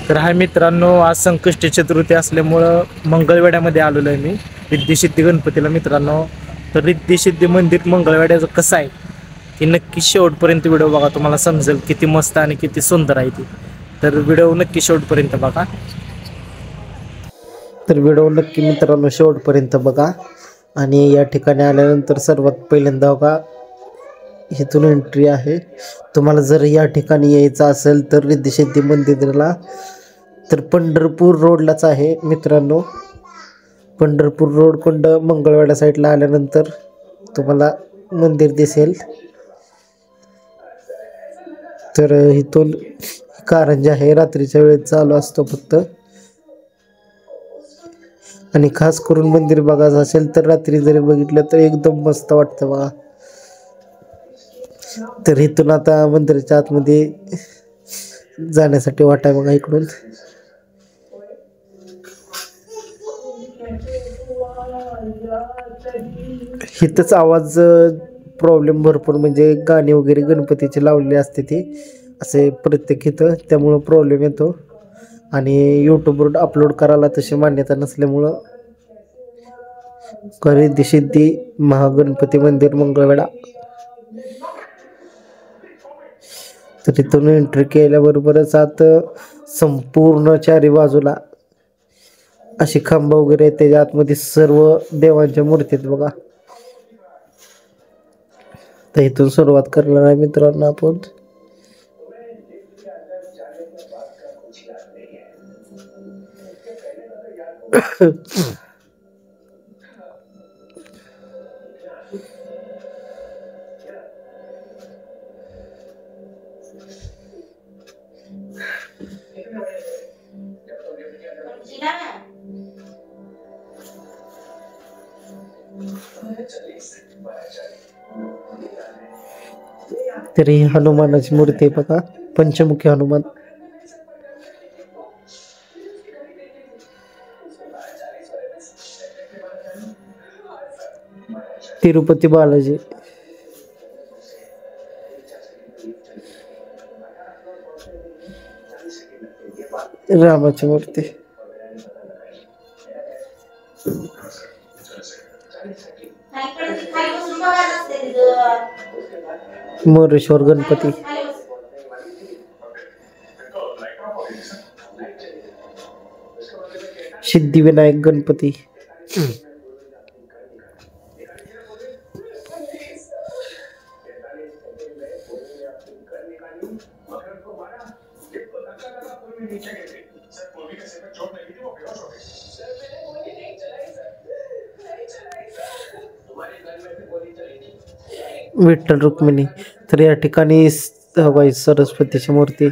तर हाय मित्रांनो, आज संकष्टी चतुर्थी असल्यामुळं मंगळवेढ्यामध्ये आलेलो आहे मी रिद्धी-सिद्धी गणपतीला मित्रांनो. तर रिद्धी-सिद्धी मंदिर मंगळवेढ्याचं कसं आहे की नक्की शेवटपर्यंत व्हिडिओ बघा, तुम्हाला समजेल किती मस्त आणि किती सुंदर आहे ती. तर व्हिडिओ नक्की शेवटपर्यंत बघा. तर व्हिडिओ नक्की मित्रांनो शेवटपर्यंत बघा. आणि या ठिकाणी आल्यानंतर सर्वात पहिल्यांदा बघा, इथून एंट्री आहे. तुम्हाला जर या ठिकाणी यायचं असेल तर रिद्धी-सिद्धी मंदिराला तर पंढरपूर रोडलाच आहे मित्रांनो. पंढरपूर रोड कोंड मंगळवेढा साईडला आल्यानंतर तुम्हाला मंदिर दिसेल. तर इथून कारंजा आहे, रात्रीच्या वेळेत चालू असतो फक्त. आणि खास करून मंदिर बघायचं असेल तर रात्री जरी बघितलं तर एकदम मस्त वाटतं बघा. तर इथून आता मंदिराच्या आतमध्ये जाण्यासाठी वाट आहे बघा इकडून. इथंच आवाज प्रॉब्लेम भरपूर, म्हणजे गाणी वगैरे गणपतीचे लावलेले असते ते असे प्रत्येक इथं, त्यामुळं प्रॉब्लेम येतो. आणि यूट्यूबवर अपलोड करायला तशी मान्यता नसल्यामुळं रिद्धी-सिद्धी महागणपती मंदिर मंगळवेढा. तर इथून एंट्री केल्याबरोबरच आत संपूर्ण चारी बाजूला अशी खांब वगैरे आहेत, त्याच्या आतमध्ये सर्व देवांच्या मूर्ती आहेत बघा. तर इथून सुरुवात करणार आहे मित्रांनो आपण. तरी हनुमानाची मूर्ती आहे बघा, पंचमुखी हनुमान. तिरुपती बालाजी, रामाची मूर्ती, मोरेश्वर गणपती, सिद्धिविनायक गणपती, विठ्ठल रुक्मिणी. तर या ठिकाणी बाई सरस्वतीची मूर्ती.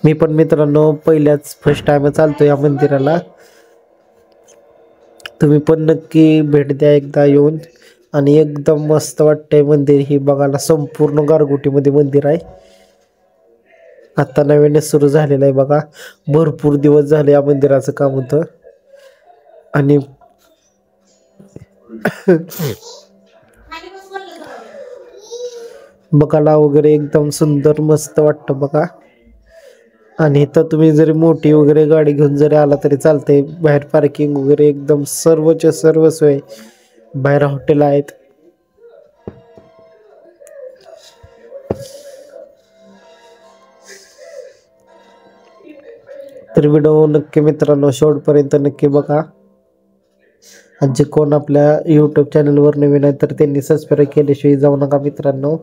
मी पण मित्रांनो पहिल्याच फर्स्ट टाइम चालतो या मंदिराला. तुम्ही पण नक्की भेट द्या एकदा येऊन. आणि एकदम मस्त वाटतंय मंदिर ही बघायला. संपूर्ण गारगोटीमध्ये मंदिर आहे. आता नवीनच सुरू झालेलं आहे बघा. भरपूर दिवस झाले या मंदिराचं काम होतं. आणि बघायला वगैरे एकदम सुंदर मस्त वाटतं बघा. आणि इथं तुम्ही जरी मोठी वगैरे गाडी घेऊन जरी आला तरी चालतंय. बाहेर पार्किंग वगैरे एकदम सर्वच्या सर्व सोय. बाहेर हॉटेल आहेत. तर व्हिडिओ नक्की मित्रांनो शेवटपर्यंत नक्की बघा. आणि जे कोण आपल्या यूट्यूब चॅनलवर नवीन आहे तर त्यांनी सबस्क्राईब केल्याशिवाय जाऊ नका मित्रांनो.